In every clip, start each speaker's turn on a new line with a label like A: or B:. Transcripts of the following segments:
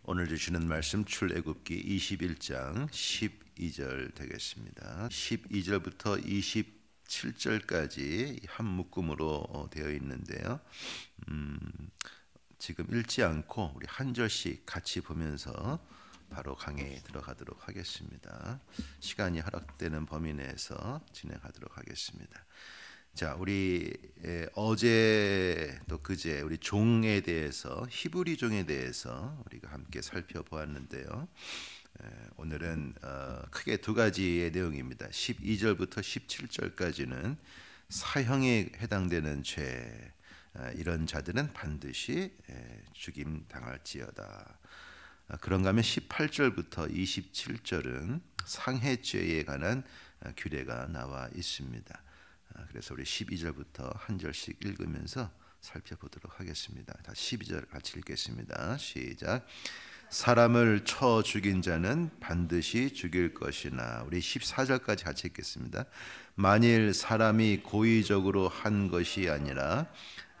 A: 오늘 주시는 말씀 출애굽기 21장 12절 되겠습니다. 12절부터 27절까지 한 묶음으로 되어 있는데요. 지금 읽지 않고 우리 한 절씩 같이 보면서 바로 강의에 들어가도록 하겠습니다. 시간이 허락되는 범위 내에서 진행하도록 하겠습니다. 자, 우리 어제 또 그제 우리 종에 대해서, 히브리 종에 대해서 우리가 함께 살펴보았는데요. 오늘은 크게 두 가지의 내용입니다. 12절부터 17절까지는 사형에 해당되는 죄, 이런 자들은 반드시 죽임 당할지어다. 그런가 하면 18절부터 27절은 상해죄에 관한 규례가 나와 있습니다. 그래서 우리 12절부터 한 절씩 읽으면서 살펴보도록 하겠습니다. 다 12절 같이 읽겠습니다. 시작. 사람을 쳐 죽인 자는 반드시 죽일 것이나, 우리 14절까지 같이 읽겠습니다. 만일 사람이 고의적으로 한 것이 아니라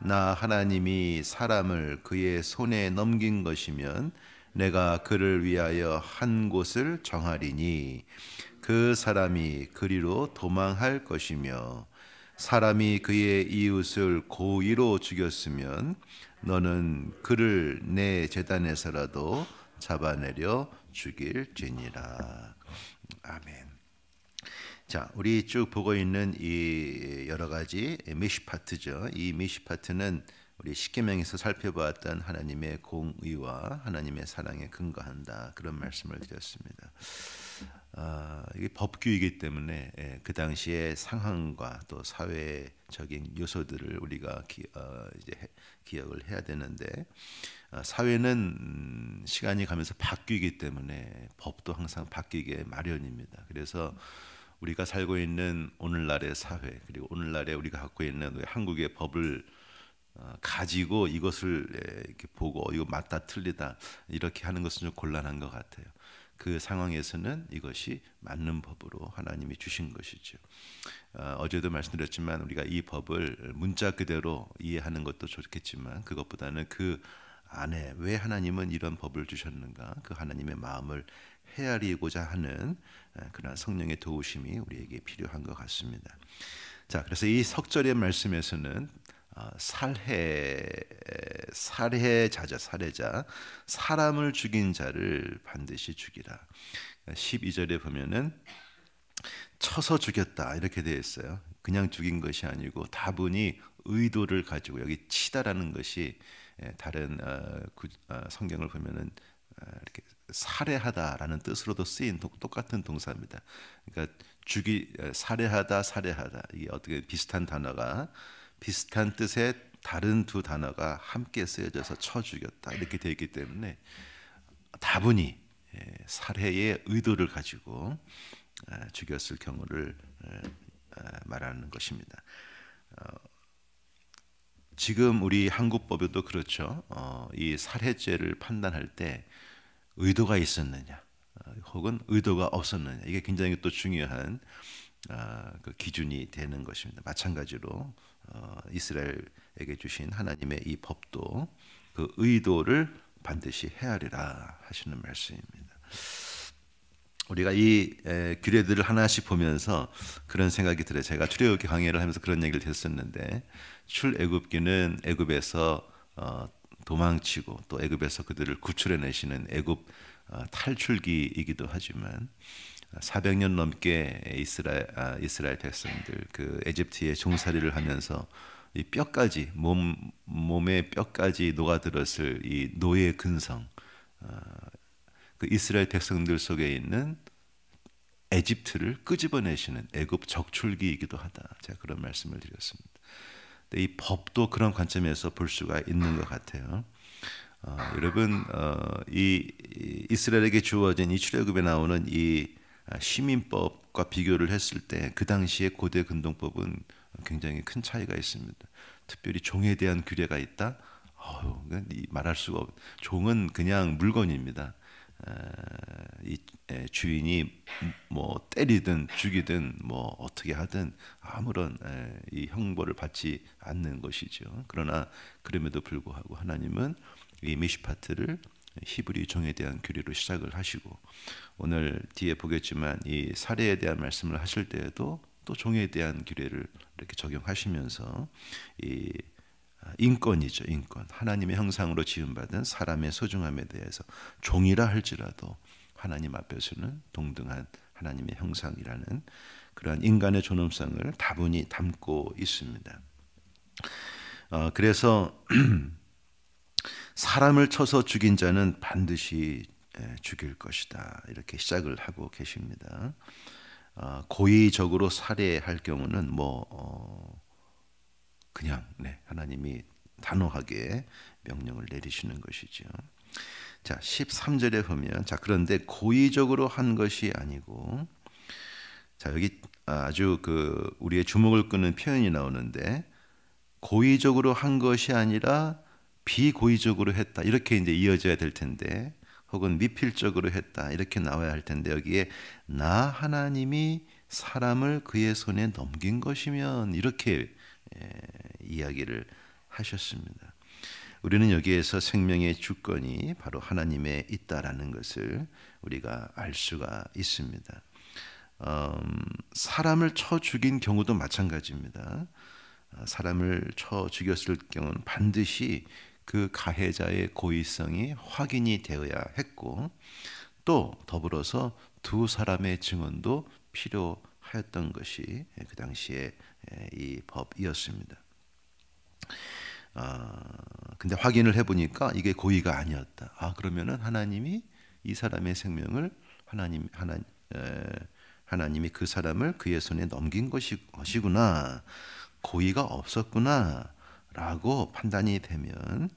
A: 나 하나님이 사람을 그의 손에 넘긴 것이면 내가 그를 위하여 한 곳을 정하리니 그 사람이 그리로 도망할 것이며, 사람이 그의 이웃을 고의로 죽였으면 너는 그를 내 제단에서라도 잡아내려 죽일지니라. 아멘. 자, 우리 쭉 보고 있는 이 여러 가지 미시파트죠. 이 미시파트는 우리 십계명에서 살펴보았던 하나님의 공의와 하나님의 사랑에 근거한다, 그런 말씀을 드렸습니다. 이게 법규이기 때문에 그 당시의 상황과 또 사회적인 요소들을 우리가 기억을 해야 되는데, 사회는 시간이 가면서 바뀌기 때문에 법도 항상 바뀌게 마련입니다. 그래서 우리가 살고 있는 오늘날의 사회, 그리고 오늘날에 우리가 갖고 있는 한국의 법을 가지고 이것을 이렇게 보고 이거 맞다 틀리다 이렇게 하는 것은 좀 곤란한 것 같아요. 그 상황에서는 이것이 맞는 법으로 하나님이 주신 것이죠. 어제도 말씀드렸지만 우리가 이 법을 문자 그대로 이해하는 것도 좋겠지만, 그것보다는 그 안에 왜 하나님은 이런 법을 주셨는가, 그 하나님의 마음을 헤아리고자 하는 그런 성령의 도우심이 우리에게 필요한 것 같습니다. 자, 그래서 이 석절의 말씀에서는 살해자죠. 살해자, 사람을 죽인 자를 반드시 죽이라. 12절에 보면은 쳐서 죽였다 이렇게 되어 있어요. 그냥 죽인 것이 아니고 다분히 의도를 가지고, 여기 치다라는 것이 다른 성경을 보면은 이렇게 살해하다라는 뜻으로도 쓰인 똑같은 동사입니다. 그러니까 살해하다, 살해하다, 이게 어떻게 비슷한 단어가, 비슷한 뜻의 다른 두 단어가 함께 쓰여져서 쳐 죽였다 이렇게 되어 있기 때문에 다분히 살해의 의도를 가지고 죽였을 경우를 말하는 것입니다. 지금 우리 한국법에도 그렇죠. 이 살해죄를 판단할 때 의도가 있었느냐 혹은 의도가 없었느냐, 이게 굉장히 또 중요한 그 기준이 되는 것입니다. 마찬가지로 이스라엘에게 주신 하나님의 이 법도 그 의도를 반드시 헤아리라 하시는 말씀입니다. 우리가 이 규례들을 하나씩 보면서 그런 생각이 들어요. 제가 출애굽기 강의를 하면서 그런 얘기를 했었는데, 출애굽기는 애굽에서 도망치고 또 애굽에서 그들을 구출해내시는 애굽 탈출기이기도 하지만, 400년 넘게 이스라엘 백성들 그 에집트의 종살이를 하면서 이 뼈까지 몸의 뼈까지 녹아들었을 이 노예 근성, 그 이스라엘 백성들 속에 있는 에집트를 끄집어내시는 애굽 적출기이기도 하다, 제가 그런 말씀을 드렸습니다. 근데 이 법도 그런 관점에서 볼 수가 있는 것 같아요. 여러분, 이 이스라엘에게 주어진 이 출애굽에 나오는 이 시민법과 비교를 했을 때 그 당시의 고대 근동법은 굉장히 큰 차이가 있습니다. 특별히 종에 대한 규례가 있다. 말할 수가 없. 종은 그냥 물건입니다. 이 주인이 뭐 때리든 죽이든 뭐 어떻게 하든 아무런 이 형벌을 받지 않는 것이죠. 그러나 그럼에도 불구하고 하나님은 이 미시파트를 히브리 종에 대한 규례로 시작을 하시고 오늘 뒤에 보겠지만 이 사례에 대한 말씀을 하실 때에도 또 종에 대한 규례를 이렇게 적용하시면서 이 인권이죠, 인권. 하나님의 형상으로 지음받은 사람의 소중함에 대해서 종이라 할지라도 하나님 앞에서는 동등한 하나님의 형상이라는 그러한 인간의 존엄성을 다분히 담고 있습니다. 그래서 사람을 쳐서 죽인 자는 반드시 죽일 것이다. 이렇게 시작을 하고 계십니다. 고의적으로 살해할 경우는 그냥 하나님이 단호하게 명령을 내리시는 것이죠. 자, 13절에 보면 그런데 고의적으로 한 것이 아니고 여기 아주 우리의 주목을 끄는 표현이 나오는데 고의적으로 한 것이 아니라 비고의적으로 했다. 이렇게 이제 이어져야 될 텐데 혹은 미필적으로 했다. 이렇게 나와야 할 텐데 여기에 나 하나님이 사람을 그의 손에 넘긴 것이면 이렇게 이야기를 하셨습니다. 우리는 여기에서 생명의 주권이 바로 하나님에 있다라는 것을 우리가 알 수가 있습니다. 사람을 쳐 죽인 경우도 마찬가지입니다. 사람을 쳐 죽였을 경우는 반드시 그 가해자의 고의성이 확인이 되어야 했고 또 더불어서 두 사람의 증언도 필요하였던 것이 그 당시에 이 법이었습니다. 근데 확인을 해보니까 이게 고의가 아니었다. 그러면은 하나님이 이 사람의 생명을 하나님이 그 사람을 그의 손에 넘긴 것이구나, 고의가 없었구나 라고 판단이 되면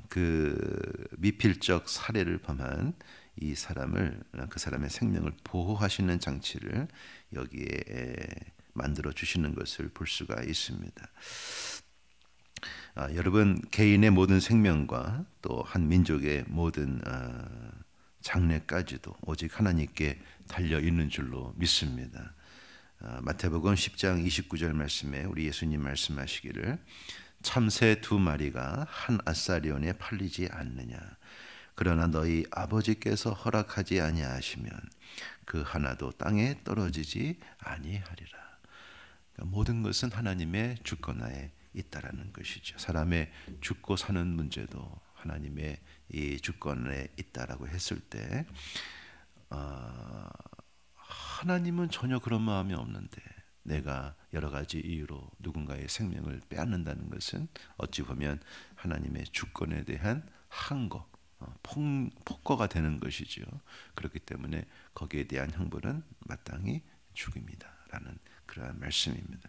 A: 그 미필적 살해를 범한 이 사람을, 그 사람의 생명을 보호하시는 장치를 여기에 만들어 주시는 것을 볼 수가 있습니다. 여러분, 개인의 모든 생명과 또 한 민족의 모든 장래까지도 오직 하나님께 달려 있는 줄로 믿습니다. 마태복음 10장 29절 말씀에 우리 예수님 말씀하시기를 참새 두 마리가 한 아사리온에 팔리지 않느냐, 그러나 너희 아버지께서 허락하지 아니하시면 그 하나도 땅에 떨어지지 아니하리라. 그러니까 모든 것은 하나님의 주권하에 있다라는 것이죠. 사람의 죽고 사는 문제도 하나님의 이 주권에 있다라고 했을 때 하나님은 전혀 그런 마음이 없는데 내가 여러 가지 이유로 누군가의 생명을 빼앗는다는 것은 어찌 보면 하나님의 주권에 대한 항거, 폭거가 되는 것이죠. 그렇기 때문에 거기에 대한 형벌은 마땅히 죽임이다라는 그러한 말씀입니다.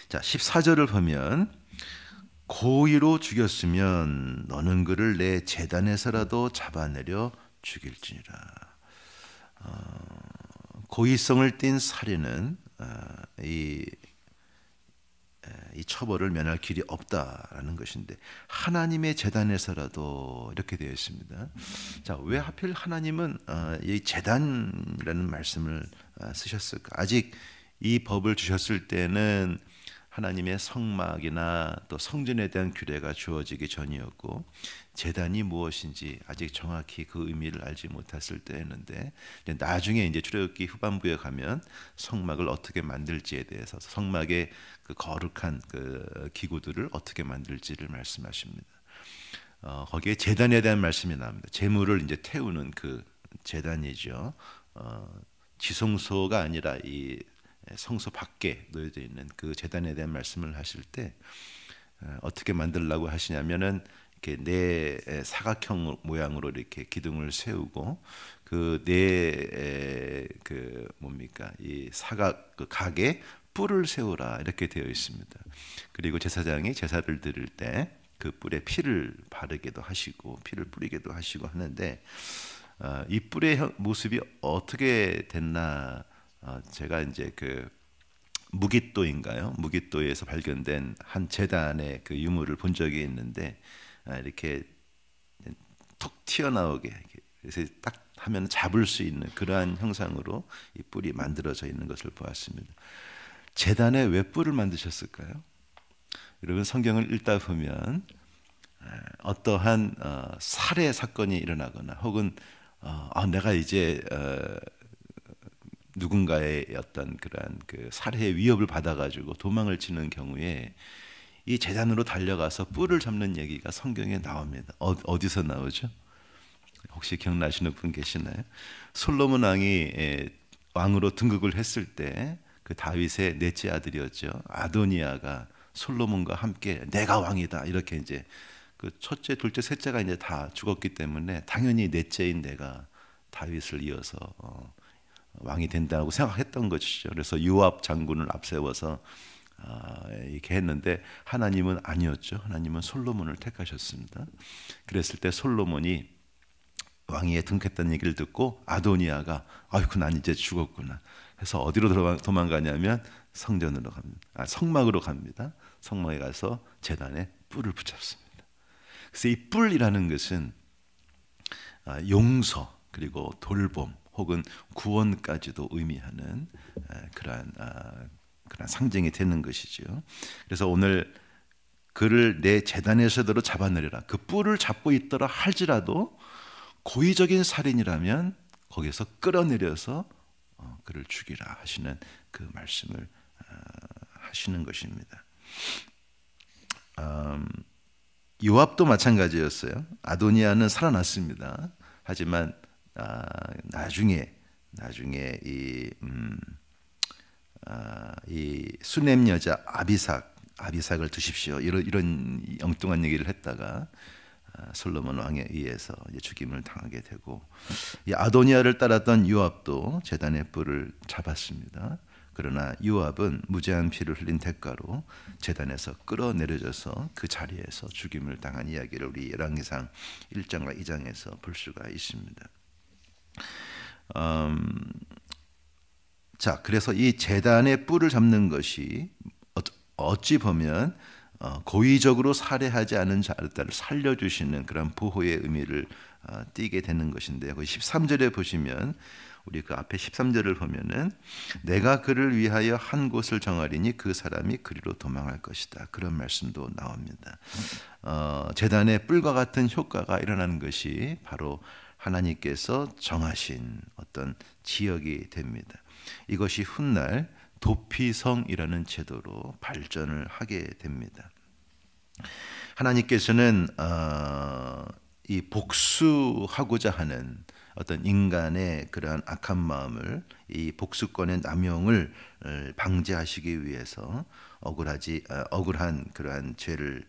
A: 자, 14절을 보면 고의로 죽였으면 너는 그를 내 제단에서라도 잡아내려 죽일지니라. 고의성을 띤 살인은 이 처벌을 면할 길이 없다라는 것인데 하나님의 제단에서라도 이렇게 되어 있습니다. 자, 왜 하필 하나님은 이 제단이라는 말씀을 쓰셨을까? 아직 이 법을 주셨을 때는 하나님의 성막이나 또 성전에 대한 규례가 주어지기 전이었고 제단이 무엇인지 아직 정확히 그 의미를 알지 못했을 때였는데 나중에 이제 출애굽기 후반부에 가면 성막을 어떻게 만들지에 대해서 성막의 그 거룩한 그 기구들을 어떻게 만들지를 말씀하십니다. 거기에 제단에 대한 말씀이 나옵니다. 제물을 이제 태우는 그 제단이죠. 지성소가 아니라 이 성소 밖에 놓여져 있는 그 제단에 대한 말씀을 하실 때 어떻게 만들려고 하시냐면은 이렇게 네 사각형 모양으로 이렇게 기둥을 세우고 그 네 이 사각 그 각에 뿔을 세우라 이렇게 되어 있습니다. 그리고 제사장이 제사를 드릴 때 그 뿔에 피를 바르기도 하시고 피를 뿌리기도 하시고 하는데 이 뿔의 모습이 어떻게 됐나? 제가 이제 그 무깃도인가요? 무깃도에서 발견된 한 제단의 그 유물을 본 적이 있는데 이렇게 톡 튀어나오게 그래서 딱 하면 잡을 수 있는 그러한 형상으로 이 뿔이 만들어져 있는 것을 보았습니다. 제단에 왜 뿔을 만드셨을까요? 여러분 성경을 읽다 보면 어떠한 살해 사건이 일어나거나 혹은 내가 이제 누군가의 어떤 그러한 그 살해 위협을 받아가지고 도망을 치는 경우에 이 제단으로 달려가서 뿔을 잡는 얘기가 성경에 나옵니다. 어디서 나오죠? 혹시 기억나시는 분 계시나요? 솔로몬 왕이 왕으로 등극을 했을 때 그 다윗의 넷째 아들이었죠. 아도니아가 솔로몬과 함께 내가 왕이다 이렇게 이제 그 첫째, 둘째, 셋째가 이제 다 죽었기 때문에 당연히 넷째인 내가 다윗을 이어서 왕이 된다고 생각했던 것이죠. 그래서 요압 장군을 앞세워서 이렇게 했는데 하나님은 아니었죠. 하나님은 솔로몬을 택하셨습니다. 그랬을 때 솔로몬이 왕위에 등극했다는 얘기를 듣고 아도니아가 아이고 난 이제 죽었구나 해서 어디로 도망가냐면 성전으로 갑니다. 성막으로 갑니다. 성막에 가서 제단에 뿔을 붙잡습니다. 그래서 이 뿔이라는 것은 용서 그리고 돌봄 혹은 구원까지도 의미하는 그러한 상징이 되는 것이죠. 그래서 오늘 그를 내 제단에서도 잡아내려라. 그 뿔을 잡고 있더라 할지라도 고의적인 살인이라면 거기서 끌어내려서 그를 죽이라 하시는 그 말씀을 하시는 것입니다. 요압도 마찬가지였어요. 아도니아는 살아났습니다. 하지만 나중에 이 수넴 여자 아비삭을 드십시오. 이런 엉뚱한 얘기를 했다가 솔로몬 왕에 의해서 죽임을 당하게 되고 이 아도니아를 따랐던 요압도 제단의 뿔을 잡았습니다. 그러나 요압은 무죄한 피를 흘린 대가로 제단에서 끌어내려져서 그 자리에서 죽임을 당한 이야기를 우리 열왕기상 1장과 2장에서 볼 수가 있습니다. 자, 그래서 이 제단의 뿔을 잡는 것이 어찌 보면 고의적으로 살해하지 않은 자를 살려주시는 그런 보호의 의미를 띠게 되는 것인데요. 13절에 보시면 우리 그 앞에 13절을 보면은 내가 그를 위하여 한 곳을 정하리니 그 사람이 그리로 도망할 것이다. 그런 말씀도 나옵니다. 제단의 뿔과 같은 효과가 일어나는 것이 바로 하나님께서 정하신 어떤 지역이 됩니다. 이것이 훗날 도피성이라는 제도로 발전을 하게 됩니다. 하나님께서는 이 복수하고자 하는 어떤 인간의 그러한 악한 마음을 이 복수권의 남용을 방지하시기 위해서 억울한 그러한 죄를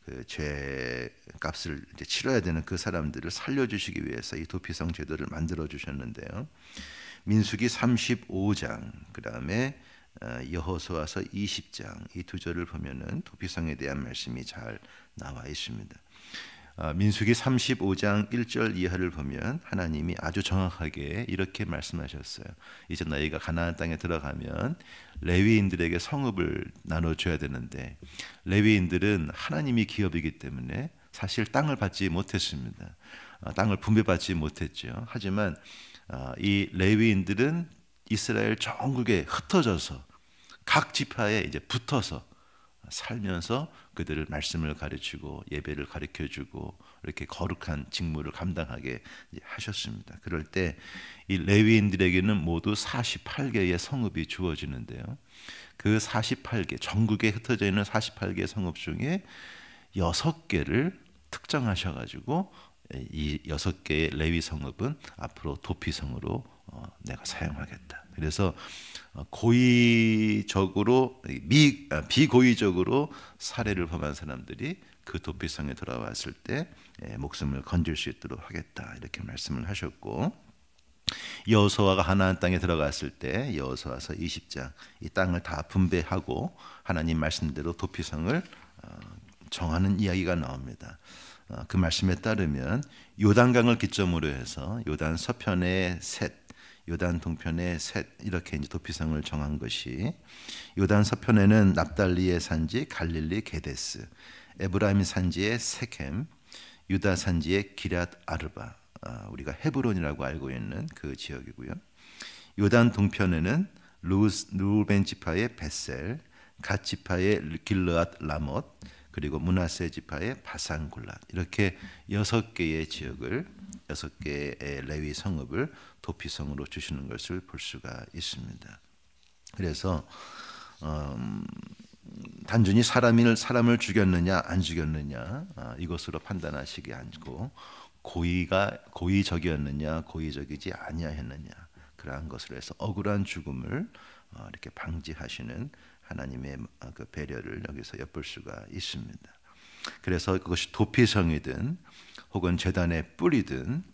A: 그 죄 값을 이제 치러야 되는 그 사람들을 살려주시기 위해서 이 도피성 제도를 만들어 주셨는데요. 민수기 35장 그다음에 여호수아서 20장 이 두 절을 보면은 도피성에 대한 말씀이 잘 나와 있습니다. 민수기 35장 1절 이하를 보면 하나님이 아주 정확하게 이렇게 말씀하셨어요. 이제 너희가 가나안 땅에 들어가면 레위인들에게 성읍을 나눠줘야 되는데 레위인들은 하나님이 기업이기 때문에 사실 땅을 받지 못했습니다. 땅을 분배받지 못했죠. 하지만 이 레위인들은 이스라엘 전국에 흩어져서 각 지파에 이제 붙어서 살면서 그들을 말씀을 가르치고 예배를 가르쳐주고 이렇게 거룩한 직무를 감당하게 하셨습니다. 그럴 때 이 레위인들에게는 모두 48개의 성읍이 주어지는데요. 그 48개 전국에 흩어져 있는 48개의 성읍 중에 6개를 특정하셔가지고 이 6개의 레위 성읍은 앞으로 도피성으로 내가 사용하겠다. 그래서 고의적으로 비고의적으로 살해를 범한 사람들이 그 도피성에 돌아왔을 때 목숨을 건질 수 있도록 하겠다 이렇게 말씀을 하셨고 여호수아가 가나안 땅에 들어갔을 때 여호수아서 20장 이 땅을 다 분배하고 하나님 말씀대로 도피성을 정하는 이야기가 나옵니다. 그 말씀에 따르면 요단강을 기점으로 해서 요단 서편의 셋, 요단 동편의 셋 이렇게 이제 도피성을 정한 것이 요단 서편에는 납달리의 산지 갈릴리 게데스, 에브라임 산지의 세켐, 유다 산지의 기럇 아르바, 우리가 헤브론이라고 알고 있는 그 지역이고요. 요단 동편에는 루벤 지파의 벳셀, 갓 지파의 길르앗 라못, 그리고 므낫세 지파의 바산 골란, 이렇게 6개의 지역을, 6개의 레위 성읍을 도피성으로 주시는 것을 볼 수가 있습니다. 그래서 단순히 사람을 죽였느냐 안 죽였느냐 이것으로 판단하시지 않고 고의적이었느냐 고의적이지 아니하였느냐, 그러한 것을 해서 억울한 죽음을 이렇게 방지하시는 하나님의 그 배려를 여기서 엿볼 수가 있습니다. 그래서 그것이 도피성이든 혹은 제단의 뿔이든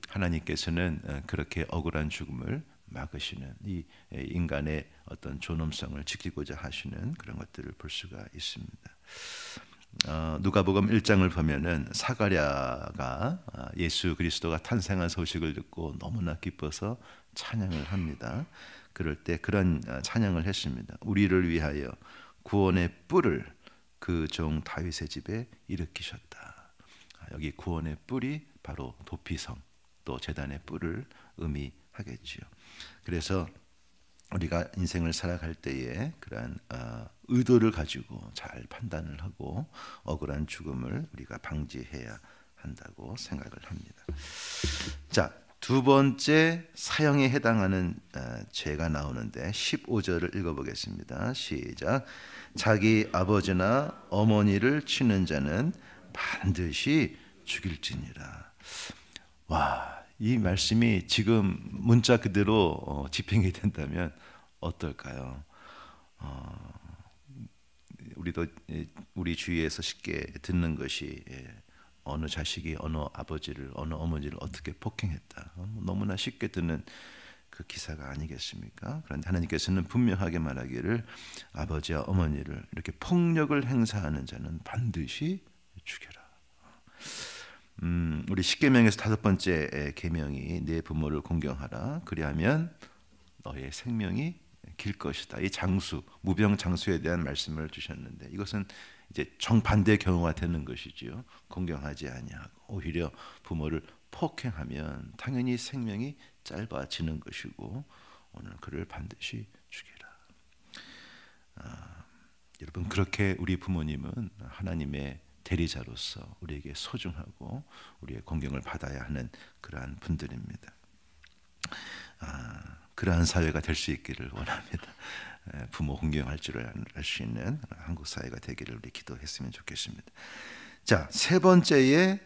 A: 하나님께서는 그렇게 억울한 죽음을 막으시는, 이 인간의 어떤 존엄성을 지키고자 하시는 그런 것들을 볼 수가 있습니다. 누가복음 1장을 보면은 사가랴가 예수 그리스도가 탄생한 소식을 듣고 너무나 기뻐서 찬양을 합니다. 그럴 때 그런 찬양을 했습니다. 우리를 위하여 구원의 뿔을 그 종 다윗의 집에 일으키셨다. 여기 구원의 뿔이 바로 도피성, 또 제단의 뿔을 의미하겠지요. 그래서 우리가 인생을 살아갈 때에 그러한 의도를 가지고 잘 판단을 하고 억울한 죽음을 우리가 방지해야 한다고 생각을 합니다. 자, 두 번째 사형에 해당하는 죄가 나오는데 15절을 읽어보겠습니다. 시작. 자기 아버지나 어머니를 치는 자는 반드시 죽일지니라. 와, 이 말씀이 지금 문자 그대로 집행이 된다면 어떨까요? 우리도 우리 주위에서 쉽게 듣는 것이 어느 자식이 어느 아버지를 어느 어머니를 어떻게 폭행했다, 너무나 쉽게 듣는 그 기사가 아니겠습니까? 그런데 하나님께서는 분명하게 말하기를 아버지와 어머니를 이렇게 폭력을 행사하는 자는 반드시 죽여라. 우리 십계명에서 5번째 계명이 내 부모를 공경하라, 그리하면 너의 생명이 길 것이다. 이 장수, 무병장수에 대한 말씀을 주셨는데 이것은 이제 정반대의 경우가 되는 것이지요. 공경하지 아니하고 오히려 부모를 폭행하면 당연히 생명이 짧아지는 것이고 오늘 그를 반드시 죽이라. 여러분, 그렇게 우리 부모님은 하나님의 대리자로서 우리에게 소중하고 우리의 공경을 받아야 하는 그러한 분들입니다. 그러한 사회가 될 수 있기를 원합니다. 부모 공경할 줄 알 수 있는 한국 사회가 되기를 우리 기도했으면 좋겠습니다. 자, 세 번째의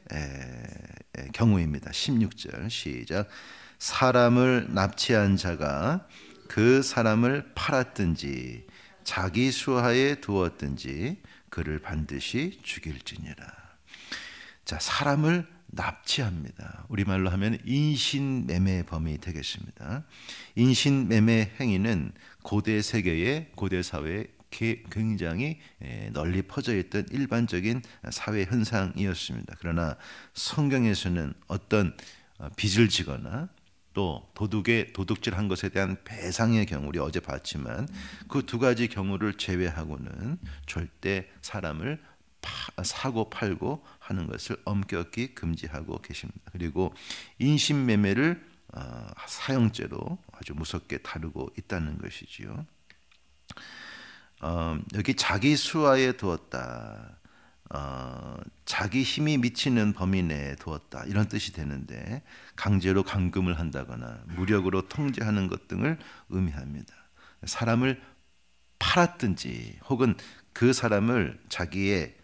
A: 경우입니다. 16절 시작. 사람을 납치한 자가 그 사람을 팔았든지 자기 수하에 두었든지 그를 반드시 죽일지니라. 자, 사람을 납치합니다. 우리말로 하면 인신매매 범이 되겠습니다. 인신매매 행위는 고대 세계의 고대 사회에 굉장히 널리 퍼져 있던 일반적인 사회 현상이었습니다. 그러나 성경에서는 어떤 빚을 지거나 또 도둑질한 것에 대한 배상의 경우, 우리 어제 봤지만 그 두 가지 경우를 제외하고는 절대 사람을 사고 팔고 하는 것을 엄격히 금지하고 계십니다. 그리고 인신매매를 사형죄로 아주 무섭게 다루고 있다는 것이지요. 여기 자기 수하에 두었다, 자기 힘이 미치는 범위 내에 두었다, 이런 뜻이 되는데 강제로 감금을 한다거나 무력으로 통제하는 것 등을 의미합니다. 사람을 팔았든지 혹은 그 사람을 자기의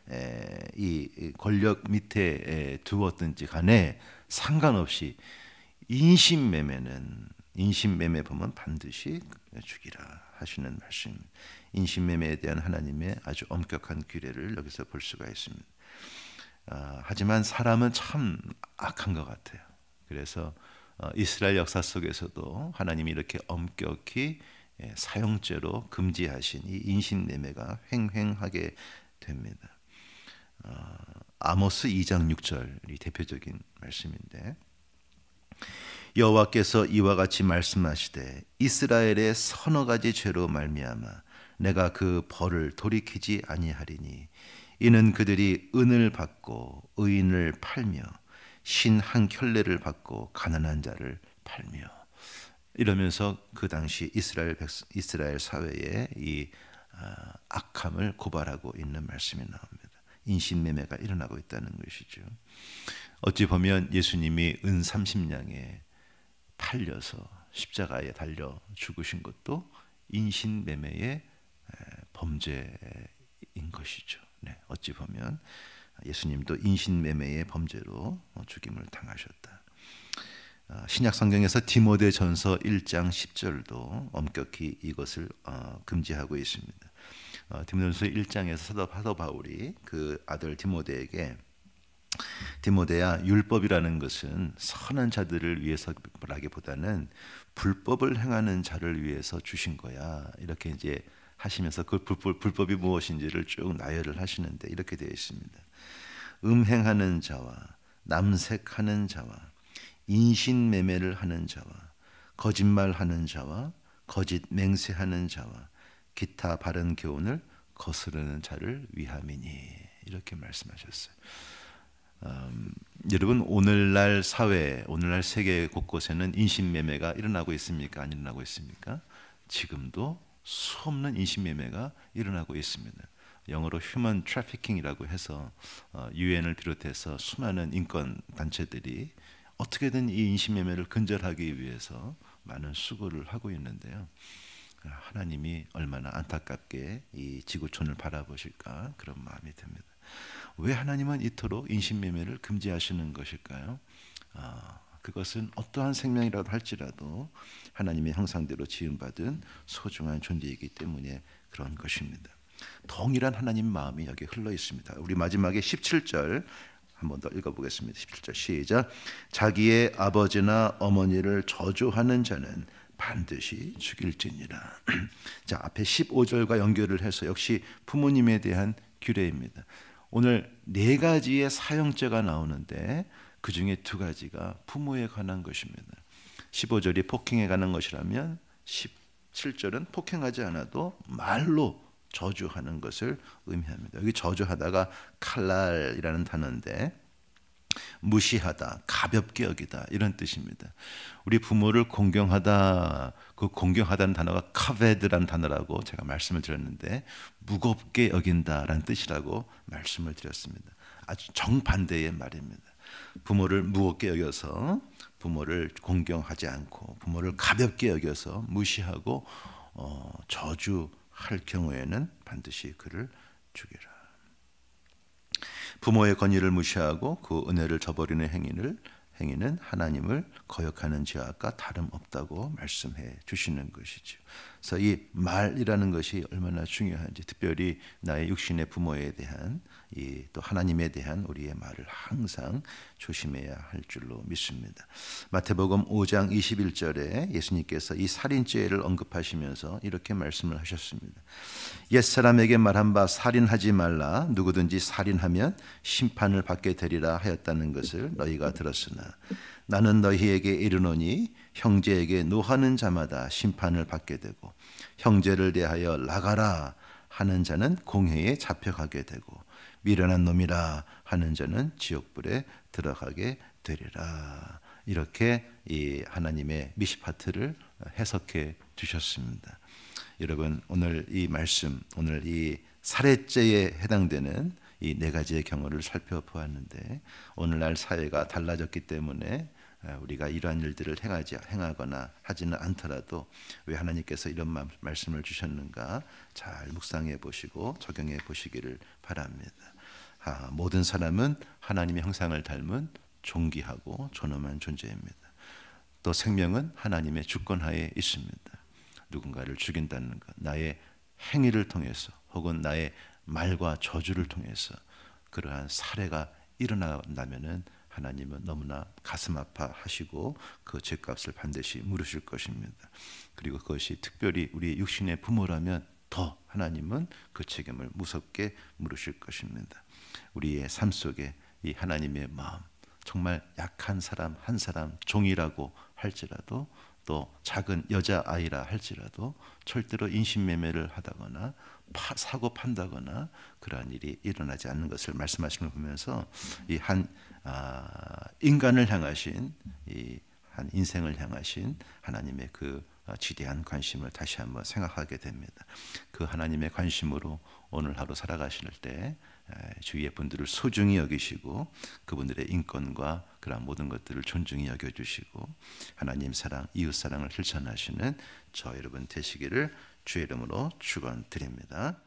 A: 이 권력 밑에 두었든지 간에 상관없이 인신매매 범은 반드시 죽이라 하시는 말씀. 인신매매에 대한 하나님의 아주 엄격한 규례를 여기서 볼 수가 있습니다. 하지만 사람은 참 악한 것 같아요. 그래서 이스라엘 역사 속에서도 하나님이 이렇게 엄격히 사형죄로 금지하신 이 인신매매가 횡행하게 됩니다. 아모스 2장 6절이 대표적인 말씀인데 여호와께서 이와 같이 말씀하시되 이스라엘의 서너 가지 죄로 말미암아 내가 그 벌을 돌이키지 아니하리니 이는 그들이 은을 받고 의인을 팔며 신 한 켤레를 받고 가난한 자를 팔며, 이러면서 그 당시 이스라엘 사회의 이 악함을 고발하고 있는 말씀이 나옵니다. 인신매매가 일어나고 있다는 것이죠. 어찌 보면 예수님이 은 30냥에 팔려서 십자가에 달려 죽으신 것도 인신매매의 범죄인 것이죠. 네, 어찌 보면 예수님도 인신매매의 범죄로 죽임을 당하셨다. 신약 성경에서 디모데전서 1장 10절도 엄격히 이것을 금지하고 있습니다. 디모데전서 1장에서 사도 바울이 그 아들 디모데에게 디모데야, 율법이라는 것은 선한 자들을 위해서라기보다는 불법을 행하는 자를 위해서 주신 거야. 이렇게 이제 하시면서 그 불법이 무엇인지를 쭉 나열을 하시는데 이렇게 되어 있습니다. 음행하는 자와 남색하는 자와 인신매매를 하는 자와 거짓말하는 자와 거짓 맹세하는 자와 기타 바른 교훈을 거스르는 자를 위함이니, 이렇게 말씀하셨어요. 여러분, 오늘날 사회, 오늘날 세계 곳곳에는 인신매매가 일어나고 있습니까? 안 일어나고 있습니까? 지금도 수없는 인신매매가 일어나고 있습니다. 영어로 휴먼 트래피킹이라고 해서 유엔을 비롯해서 수많은 인권 단체들이 어떻게든 이 인신매매를 근절하기 위해서 많은 수고를 하고 있는데요. 하나님이 얼마나 안타깝게 이 지구촌을 바라보실까, 그런 마음이 듭니다. 왜 하나님은 이토록 인신매매를 금지하시는 것일까요? 그것은 어떠한 생명이라도 할지라도 하나님의 형상대로 지음받은 소중한 존재이기 때문에 그런 것입니다. 동일한 하나님 마음이 여기 흘러 있습니다. 우리 마지막에 17절 한 번 더 읽어보겠습니다. 17절 시작. 자기의 아버지나 어머니를 저주하는 자는 반드시 죽일지니라. 자, 앞에 15절과 연결을 해서 역시 부모님에 대한 규례입니다. 오늘 4가지의 사형죄가 나오는데 그 중에 2가지가 부모에 관한 것입니다. 15절이 폭행에 관한 것이라면 17절은 폭행하지 않아도 말로 저주하는 것을 의미합니다. 여기 저주하다가 칼날이라는 단어인데 무시하다, 가볍게 여기다, 이런 뜻입니다. 우리 부모를 공경하다, 그 공경하다는 단어가 카베드라는 단어라고 제가 말씀을 드렸는데 무겁게 여긴다라는 뜻이라고 말씀을 드렸습니다. 아주 정반대의 말입니다. 부모를 무겁게 여겨서 부모를 공경하지 않고 부모를 가볍게 여겨서 무시하고 저주할 경우에는 반드시 그를 죽이라. 부모의 권위를 무시하고 그 은혜를 저버리는 행위는 하나님을 거역하는 죄악과 다름없다고 말씀해 주시는 것이죠. 그래서 이 말이라는 것이 얼마나 중요한지, 특별히 나의 육신의 부모에 대한 또 하나님에 대한 우리의 말을 항상 조심해야 할 줄로 믿습니다. 마태복음 5장 21절에 예수님께서 이 살인죄를 언급하시면서 이렇게 말씀을 하셨습니다. 옛사람에게 말한 바 살인하지 말라, 누구든지 살인하면 심판을 받게 되리라 하였다는 것을 너희가 들었으나 나는 너희에게 이르노니 형제에게 노하는 자마다 심판을 받게 되고 형제를 대하여 나가라 하는 자는 공회에 잡혀가게 되고 미련한 놈이라 하는 자는 지옥불에 들어가게 되리라. 이렇게 이 하나님의 미시파트를 해석해 주셨습니다. 여러분, 오늘 이 말씀, 오늘 이 살해죄에 해당되는 이 4가지의 경우를 살펴보았는데 오늘날 사회가 달라졌기 때문에 우리가 이러한 일들을 행하거나 하지는 않더라도 왜 하나님께서 이런 말씀을 주셨는가 잘 묵상해 보시고 적용해 보시기를 바랍니다. 모든 사람은 하나님의 형상을 닮은 존귀하고 존엄한 존재입니다. 또 생명은 하나님의 주권하에 있습니다. 누군가를 죽인다는 것, 나의 행위를 통해서 혹은 나의 말과 저주를 통해서 그러한 살해가 일어난다면은 하나님은 너무나 가슴 아파하시고 그 죄값을 반드시 물으실 것입니다. 그리고 그것이 특별히 우리 육신의 부모라면 더 하나님은 그 책임을 무섭게 물으실 것입니다. 우리의 삶 속에 이 하나님의 마음, 정말 약한 사람 한 사람 종이라고 할지라도 또 작은 여자아이라 할지라도 절대로 인신매매를 하다거나 사고 판다거나 그러한 일이 일어나지 않는 것을 말씀하시는 걸 보면서 이 한 인간을 향하신 이 한 인생을 향하신 하나님의 그 지대한 관심을 다시 한번 생각하게 됩니다. 그 하나님의 관심으로 오늘 하루 살아가실 때 주위의 분들을 소중히 여기시고 그분들의 인권과 그런 모든 것들을 존중히 여겨주시고 하나님 사랑, 이웃 사랑을 실천하시는 저 여러분 되시기를 주의 이름으로 축원드립니다.